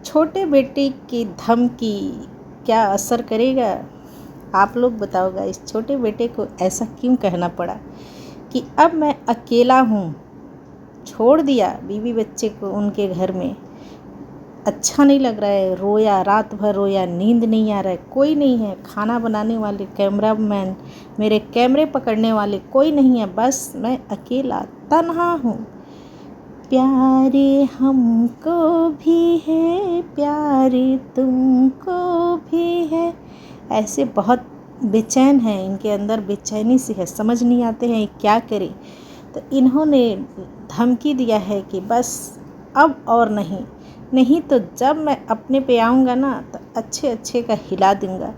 छोटे बेटे की धमकी क्या असर करेगा? आप लोग बताओ इस छोटे बेटे को ऐसा क्यों कहना पड़ा कि अब मैं अकेला हूँ, छोड़ दिया बीवी बच्चे को उनके घर में, अच्छा नहीं लग रहा है, रोया, रात भर रोया, नींद नहीं आ रहा है, कोई नहीं है, खाना बनाने वाले, कैमरामैन, मेरे कैमरे पकड़ने वाले कोई नहीं है, बस मैं अकेला तन्हा हूँ। प्यारे हमको भी है, प्यारे तुमको भी है। ऐसे बहुत बेचैन हैं, इनके अंदर बेचैनी सी है, समझ नहीं आते हैं क्या करें। तो इन्होंने धमकी दिया है कि बस अब और नहीं तो जब मैं अपने पे आऊँगा ना तो अच्छे का हिला दूँगा,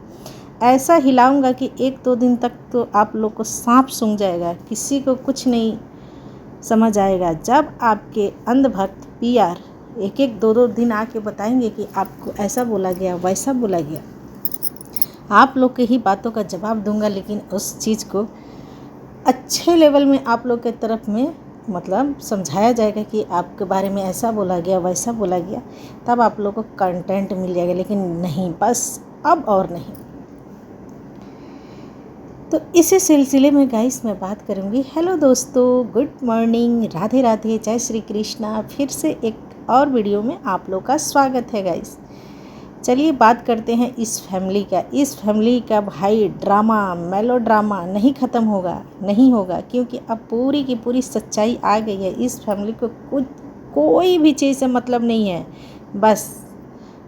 ऐसा हिलाऊँगा कि 1-2 दिन तक तो आप लोग को सांप सूंघ जाएगा, किसी को कुछ नहीं समझ आएगा। जब आपके अंधभक्त पीआर 1-1, 2-2 दिन आके बताएंगे कि आपको ऐसा बोला गया, वैसा बोला गया, आप लोग के ही बातों का जवाब दूंगा, लेकिन उस चीज़ को अच्छे लेवल में आप लोग के तरफ में मतलब समझाया जाएगा कि आपके बारे में ऐसा बोला गया, वैसा बोला गया, तब आप लोग को कंटेंट मिल जाएगा। लेकिन नहीं, बस अब और नहीं। तो इसी सिलसिले में गाइस मैं बात करूँगी। हेलो दोस्तों, गुड मॉर्निंग, राधे राधे, जय श्री कृष्णा। फिर से एक और वीडियो में आप लोग का स्वागत है गाइस। चलिए बात करते हैं इस फैमिली का भाई ड्रामा, मेलो ड्रामा नहीं ख़त्म होगा, नहीं होगा, क्योंकि अब पूरी की पूरी सच्चाई आ गई है। इस फैमिली को कुछ कोई भी चीज़ से मतलब नहीं है, बस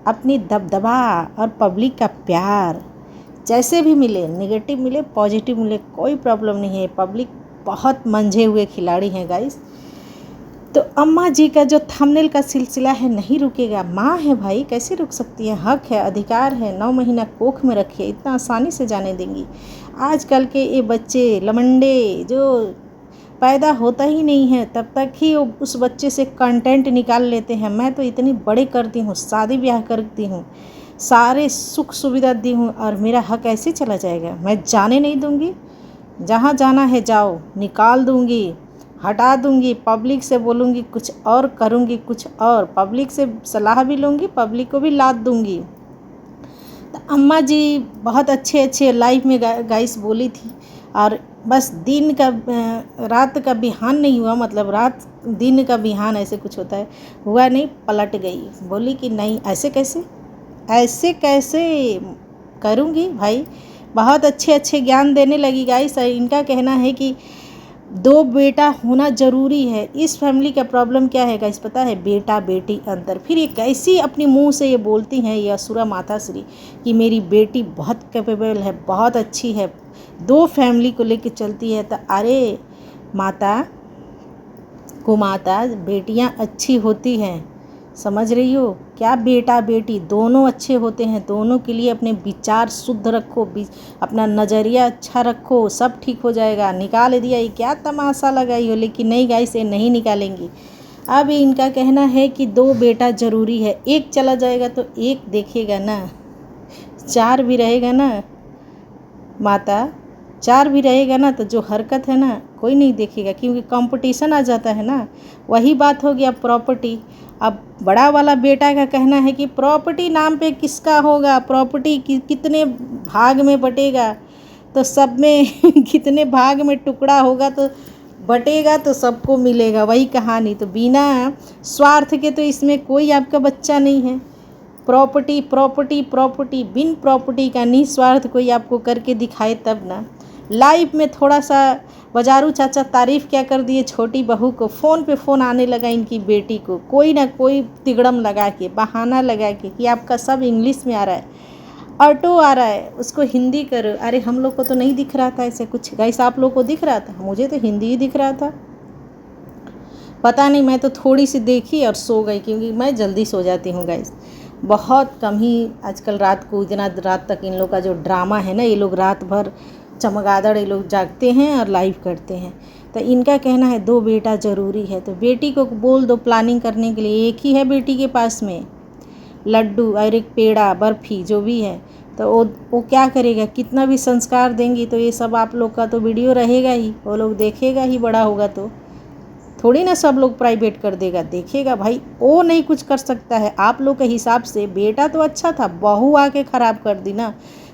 अपनी दबदबा और पब्लिक का प्यार, जैसे भी मिले, नेगेटिव मिले, पॉजिटिव मिले, कोई प्रॉब्लम नहीं है। पब्लिक बहुत मंझे हुए खिलाड़ी हैं गाइस। तो अम्मा जी का जो थंबनेल का सिलसिला है नहीं रुकेगा। माँ है भाई, कैसे रुक सकती है? हक है, अधिकार है, 9 महीना कोख में रखिए, इतना आसानी से जाने देंगी? आजकल के ये बच्चे लमंडे जो पैदा होता ही नहीं है तब तक ही उस बच्चे से कंटेंट निकाल लेते हैं। मैं तो इतनी बड़ी करती हूँ, शादी ब्याह करती हूँ, सारे सुख सुविधा दी हूँ, और मेरा हक ऐसे चला जाएगा? मैं जाने नहीं दूँगी। जहाँ जाना है जाओ, निकाल दूँगी, हटा दूँगी, पब्लिक से बोलूँगी कुछ और, करूँगी कुछ और, पब्लिक से सलाह भी लूँगी, पब्लिक को भी लाद दूँगी। तो अम्मा जी बहुत अच्छे लाइफ में गाइस बोली थी, और बस दिन का रात का बिहान नहीं हुआ, मतलब रात दिन का बिहान ऐसे कुछ होता है, हुआ नहीं, पलट गई, बोली कि नहीं, ऐसे कैसे करूँगी भाई। बहुत अच्छे ज्ञान देने लगी गाइस। इनका कहना है कि 2 बेटा होना ज़रूरी है। इस फैमिली का प्रॉब्लम क्या है गाइस पता है? बेटा बेटी अंतर। फिर ये कैसी अपनी मुंह से ये बोलती हैं, ये असुरा माता श्री, कि मेरी बेटी बहुत कैपेबल है, बहुत अच्छी है, 2 फैमिली को लेके चलती है। तो अरे माता कुमाता, बेटियां अच्छी होती हैं, समझ रही हो क्या? बेटा बेटी दोनों अच्छे होते हैं, दोनों के लिए अपने विचार शुद्ध रखो, अपना नज़रिया अच्छा रखो, सब ठीक हो जाएगा। निकाल दिया, ये क्या तमाशा लगाई हो? लेकिन नहीं गाइस, ये नहीं निकालेंगी। अब इनका कहना है कि 2 बेटा ज़रूरी है, एक चला जाएगा तो एक देखेगा ना, 4 भी रहेगा ना माता, 4 भी रहेगा ना, तो जो हरकत है ना कोई नहीं देखेगा, क्योंकि कंपटीशन आ जाता है ना। वही बात हो गया प्रॉपर्टी। अब बड़ा वाला बेटा का कहना है कि प्रॉपर्टी नाम पे किसका होगा, प्रॉपर्टी कितने भाग में बटेगा, तो सब में कितने भाग में टुकड़ा होगा तो बटेगा, तो सबको मिलेगा, वही कहानी। तो बिना स्वार्थ के तो इसमें कोई आपका बच्चा नहीं है। प्रॉपर्टी, बिन प्रॉपर्टी का निस्वार्थ कोई आपको करके दिखाए तब ना। लाइफ में थोड़ा सा बाजारू चाचा तारीफ़ क्या कर दिए छोटी बहू को, फ़ोन पे फ़ोन आने लगा इनकी बेटी को, कोई ना कोई तिगड़म लगा के, बहाना लगा के कि आपका सब इंग्लिश में आ रहा है, ऑटो आ रहा है, उसको हिंदी करो। अरे हम लोग को तो नहीं दिख रहा था ऐसे कुछ गाइस, आप लोग को दिख रहा था? मुझे तो हिंदी ही दिख रहा था। पता नहीं, मैं तो थोड़ी सी देखी और सो गई, क्योंकि मैं जल्दी सो जाती हूँ गाइस। बहुत कम ही आजकल रात को, इतना रात तक इन लोग का जो ड्रामा है ना, ये लोग रात भर चमगादड़ ये लोग जागते हैं और लाइव करते हैं। तो इनका कहना है 2 बेटा ज़रूरी है, तो बेटी को बोल दो प्लानिंग करने के लिए, एक ही है बेटी के पास में, लड्डू और एक पेड़ा बर्फ़ी जो भी है। तो वो क्या करेगा? कितना भी संस्कार देंगी तो ये सब आप लोग का तो वीडियो रहेगा ही, वो लोग देखेगा ही, बड़ा होगा तो थोड़ी ना सब लोग प्राइवेट कर देगा, देखिएगा भाई वो नहीं कुछ कर सकता है। आप लोग के हिसाब से बेटा तो अच्छा था, बहू आके ख़राब कर दी ना,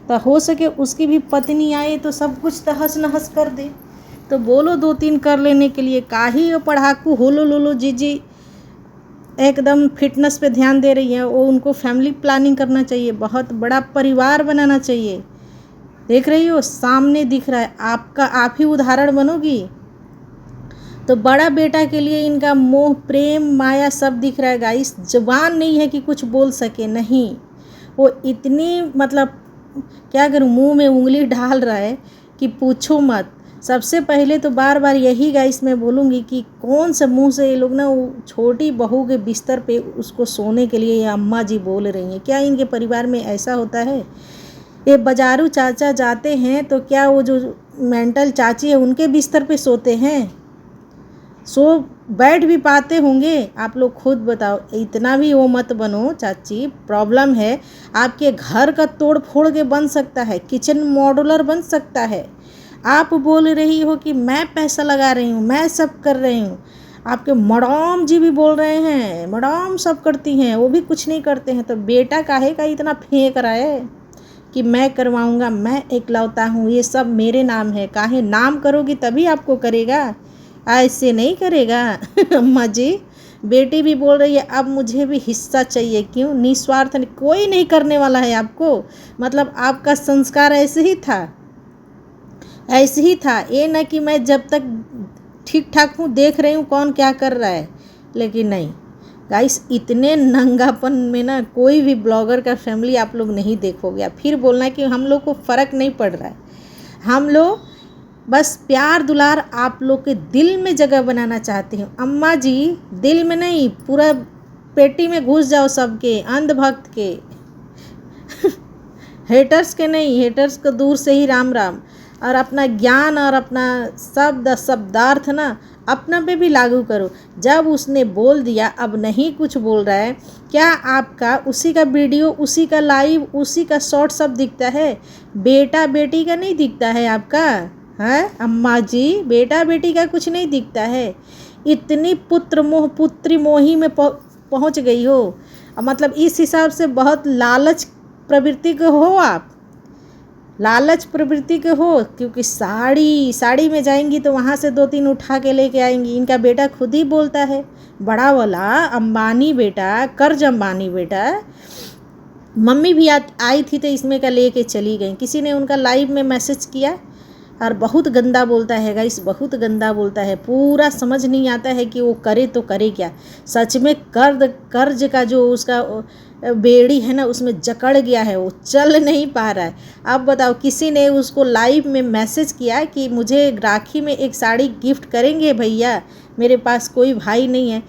तो हो सके उसकी भी पत्नी आए तो सब कुछ तहस नहस कर दे। तो बोलो 2-3 कर लेने के लिए, काहे वो पढ़ाकू होलो लोलो जीजी एकदम फिटनेस पे ध्यान दे रही है। वो उनको फैमिली प्लानिंग करना चाहिए, बहुत बड़ा परिवार बनाना चाहिए। देख रही हो सामने दिख रहा है आपका, आप ही उदाहरण बनोगी। तो बड़ा बेटा के लिए इनका मोह प्रेम माया सब दिख रहा है गाइस। जुबान नहीं है कि कुछ बोल सके, नहीं वो इतनी मतलब क्या करूँ, मुंह में उंगली डाल रहा है कि पूछो मत। सबसे पहले तो बार बार यही गाइस मैं बोलूँगी कि कौन से मुंह से ये लोग ना वो छोटी बहू के बिस्तर पे उसको सोने के लिए ये अम्मा जी बोल रही हैं। क्या इनके परिवार में ऐसा होता है? ये बाजारू चाचा जाते हैं तो क्या वो जो मेंटल चाची है उनके बिस्तर पे सोते हैं? सो बैठ भी पाते होंगे? आप लोग खुद बताओ। इतना भी वो मत बनो चाची, प्रॉब्लम है। आपके घर का तोड़ फोड़ के बन सकता है, किचन मॉड्यूलर बन सकता है। आप बोल रही हो कि मैं पैसा लगा रही हूँ, मैं सब कर रही हूँ। आपके मडॉम जी भी बोल रहे हैं, मडॉम सब करती हैं, वो भी कुछ नहीं करते हैं। तो बेटा काहे का इतना फेंक रहा है कि मैं करवाऊँगा, मैं इकलौता हूँ, ये सब मेरे नाम है। काहे नाम करोगी तभी आपको करेगा, ऐसे नहीं करेगा। अम्मा जी बेटी भी बोल रही है अब मुझे भी हिस्सा चाहिए। क्यों? निस्वार्थ कोई नहीं करने वाला है आपको। मतलब आपका संस्कार ऐसे ही था, ऐसे ही था। ये ना कि मैं जब तक ठीक ठाक हूँ देख रही हूँ कौन क्या कर रहा है, लेकिन नहीं गाइस, इतने नंगापन में ना कोई भी ब्लॉगर का फैमिली आप लोग नहीं देखोगे। फिर बोलना कि हम लोग को फ़र्क नहीं पड़ रहा है। हम लोग बस प्यार दुलार आप लोग के दिल में जगह बनाना चाहते हैं। अम्मा जी दिल में नहीं, पूरा पेटी में घुस जाओ सबके, अंधभक्त के। हेटर्स के नहीं, हेटर्स को दूर से ही राम राम। और अपना ज्ञान और अपना शब्दार्थ ना अपना पे भी लागू करो। जब उसने बोल दिया अब नहीं कुछ बोल रहा है, क्या आपका उसी का वीडियो, उसी का लाइव, उसी का शॉर्ट सब दिखता है? बेटा बेटी का नहीं दिखता है आपका? है अम्मा जी, बेटा बेटी का कुछ नहीं दिखता है? इतनी पुत्र मोह पुत्री मोही में पहुंच गई हो। मतलब इस हिसाब से बहुत लालच प्रवृत्ति के हो आप, लालच प्रवृत्ति के हो। क्योंकि साड़ी में जाएंगी तो वहाँ से 2-3 उठा के लेके आएंगी। इनका बेटा खुद ही बोलता है, बड़ा वाला अंबानी बेटा, कर्ज अंबानी बेटा। मम्मी भी आई थी तो इसमें का लेके चली गई। किसी ने उनका लाइव में मैसेज किया और बहुत गंदा बोलता है गाइस, बहुत गंदा बोलता है। पूरा समझ नहीं आता है कि वो करे तो करे क्या। सच में कर्ज का जो उसका बेड़ी है ना उसमें जकड़ गया है, वो चल नहीं पा रहा है। अब बताओ, किसी ने उसको लाइव में मैसेज किया कि मुझे राखी में एक साड़ी गिफ्ट करेंगे भैया, मेरे पास कोई भाई नहीं है।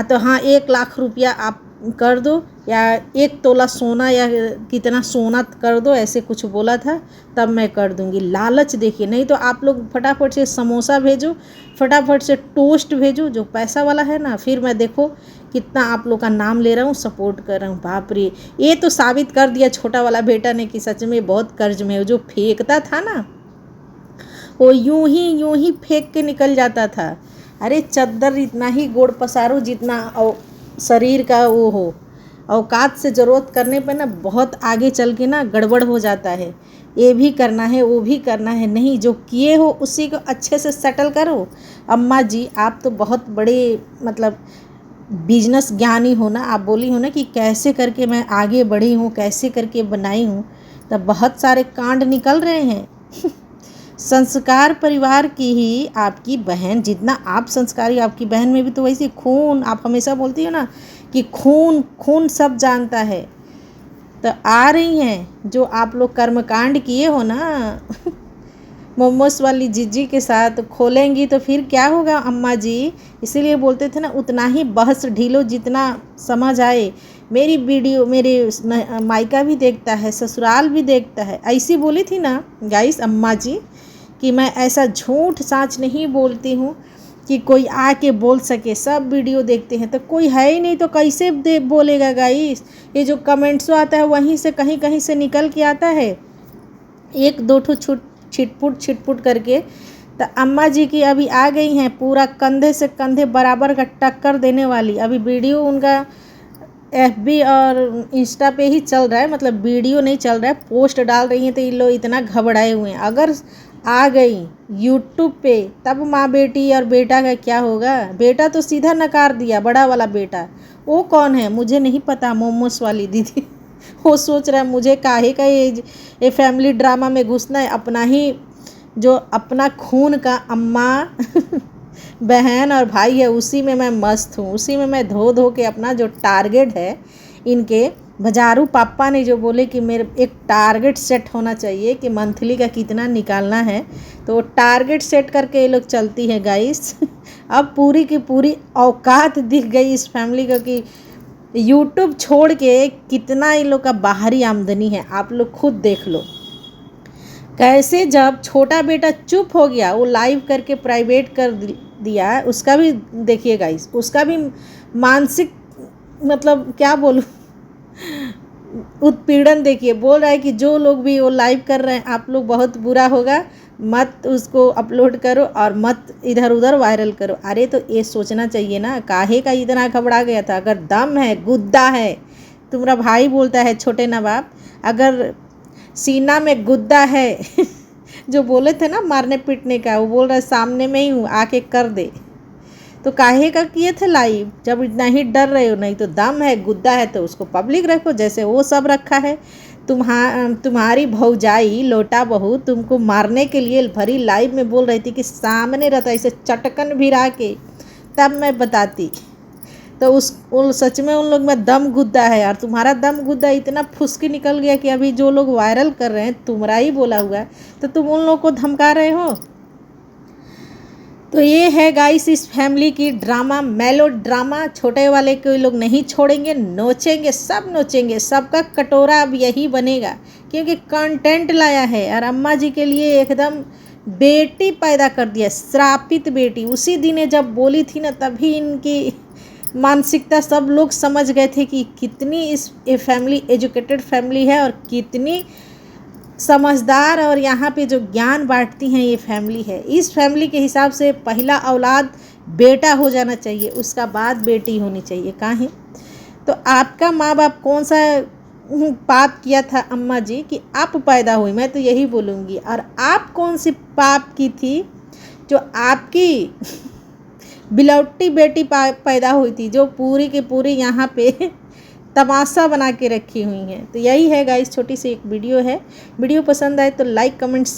तो हाँ 1 लाख रुपया आप कर दो या 1 तोला सोना या कितना सोना कर दो, ऐसे कुछ बोला था, तब मैं कर दूंगी। लालच देखिए। नहीं तो आप लोग फटाफट से समोसा भेजो, फटाफट से टोस्ट भेजो जो पैसा वाला है ना। फिर मैं देखो कितना आप लोग का नाम ले रहा हूँ, सपोर्ट कर रहा हूँ। बाप रे, ये तो साबित कर दिया छोटा वाला बेटा ने कि सच में बहुत कर्ज में है। जो फेंकता था ना वो यूं ही फेंक के निकल जाता था। अरे चद्दर इतना ही गोड़ पसारो जितना शरीर का वो हो, औकात से ज़रूरत करने पर ना बहुत आगे चल के ना गड़बड़ हो जाता है। ये भी करना है वो भी करना है, नहीं जो किए हो उसी को अच्छे से सेटल करो। अम्मा जी आप तो बहुत बड़े मतलब बिजनेस ज्ञानी हो ना। आप बोली हो ना कि कैसे करके मैं आगे बढ़ी हूँ, कैसे करके बनाई हूँ, तब बहुत सारे कांड निकल रहे हैं। संस्कार परिवार की ही आपकी बहन, जितना आप संस्कारी आपकी बहन में भी तो वैसे खून, आप हमेशा बोलती हो ना कि खून खून सब जानता है। तो आ रही हैं जो आप लोग कर्मकांड किए हो ना मोमोस वाली जीजी के साथ खोलेंगी तो फिर क्या होगा अम्मा जी। इसीलिए बोलते थे ना उतना ही बहस ढीलो जितना समझ आए। मेरी वीडियो मेरे मायका भी देखता है, ससुराल भी देखता है। ऐसी बोली थी ना गाइस अम्मा जी कि मैं ऐसा झूठ साँच नहीं बोलती हूँ कि कोई आके बोल सके। सब वीडियो देखते हैं तो कोई है ही नहीं तो कैसे बोलेगा गाइस। ये जो कमेंट्स आता है वहीं से कहीं कहीं से निकल के आता है, 1-2 ठो छिटपुट करके तो अम्मा जी की अभी आ गई हैं पूरा कंधे से कंधे बराबर का टक्कर देने वाली। अभी वीडियो उनका FB और इंस्टा पे ही चल रहा है, मतलब वीडियो नहीं चल रहा है, पोस्ट डाल रही हैं तो ये लोग इतना घबराए हुए हैं। अगर आ गई यूट्यूब पे तब माँ बेटी और बेटा का क्या होगा। बेटा तो सीधा नकार दिया, बड़ा वाला बेटा। वो कौन है मुझे नहीं पता, मोमोस वाली दीदी वो सोच रहा है मुझे काहे का ये फैमिली ड्रामा में घुसना है। अपना ही जो अपना खून का अम्मा बहन और भाई है उसी में मैं मस्त हूँ, उसी में मैं धो धो के अपना जो टारगेट है इनके बजारू पापा ने जो बोले कि मेरे एक टारगेट सेट होना चाहिए कि मंथली का कितना निकालना है, तो टारगेट सेट करके ये लोग चलती है गाइस। अब पूरी की पूरी औकात दिख गई इस फैमिली को कि यूट्यूब छोड़ के कितना इन लोग का बाहरी आमदनी है। आप लोग खुद देख लो कैसे जब छोटा बेटा चुप हो गया, वो लाइव करके प्राइवेट कर दिया। उसका भी देखिए गाइस, उसका भी मानसिक मतलब क्या बोलूँ उत्पीड़न देखिए। बोल रहा है कि जो लोग भी वो लाइव कर रहे हैं आप लोग बहुत बुरा होगा, मत उसको अपलोड करो और मत इधर उधर वायरल करो। अरे तो ये सोचना चाहिए ना, काहे का इतना घबरा गया था। अगर दम है, गुद्दा है, तुम्हारा भाई बोलता है छोटे नवाब, अगर सीना में गुद्दा है जो बोले थे ना मारने पीटने का, वो बोल रहा है सामने में ही हूँ, आके कर दे। तो काहे का किए थे लाइव जब इतना ही डर रहे हो। नहीं तो दम है, गुद्दा है तो उसको पब्लिक रखो जैसे वो सब रखा है। तुम्हारी भौजाई लोटा बहू तुमको मारने के लिए भरी लाइव में बोल रही थी कि सामने रहता इसे चटकन भिरा के तब मैं बताती। तो उन सच में उन लोग में दम गुद्दा है। और तुम्हारा दम गुद्दा इतना फुसकी निकल गया कि अभी जो लोग वायरल कर रहे हैं तुम्हारा ही बोला हुआ है, तो तुम उन लोग को धमका रहे हो। तो ये है गाइस इस फैमिली की ड्रामा, मेलो ड्रामा। छोटे वाले को लोग नहीं छोड़ेंगे, नोचेंगे, सब नोचेंगे, सबका कटोरा अब यही बनेगा क्योंकि कंटेंट लाया है। और अम्मा जी के लिए एकदम बेटी पैदा कर दिया, श्रापित बेटी। उसी दिन जब बोली थी ना तभी इनकी मानसिकता सब लोग समझ गए थे कि कितनी ये फैमिली एजुकेटेड फैमिली है और कितनी समझदार और यहाँ पे जो ज्ञान बांटती हैं ये फैमिली है। इस फैमिली के हिसाब से पहला औलाद बेटा हो जाना चाहिए, उसका बाद बेटी होनी चाहिए। काहे तो आपका माँ बाप कौन सा पाप किया था अम्मा जी कि आप पैदा हुई, मैं तो यही बोलूँगी। और आप कौन सी पाप की थी जो आपकी बिलौटी बेटी पैदा हुई थी जो पूरी की पूरी यहाँ पे तमाशा बना के रखी हुई हैं। तो यही है गाइस, छोटी सी एक वीडियो है। वीडियो पसंद आए तो लाइक कमेंट्स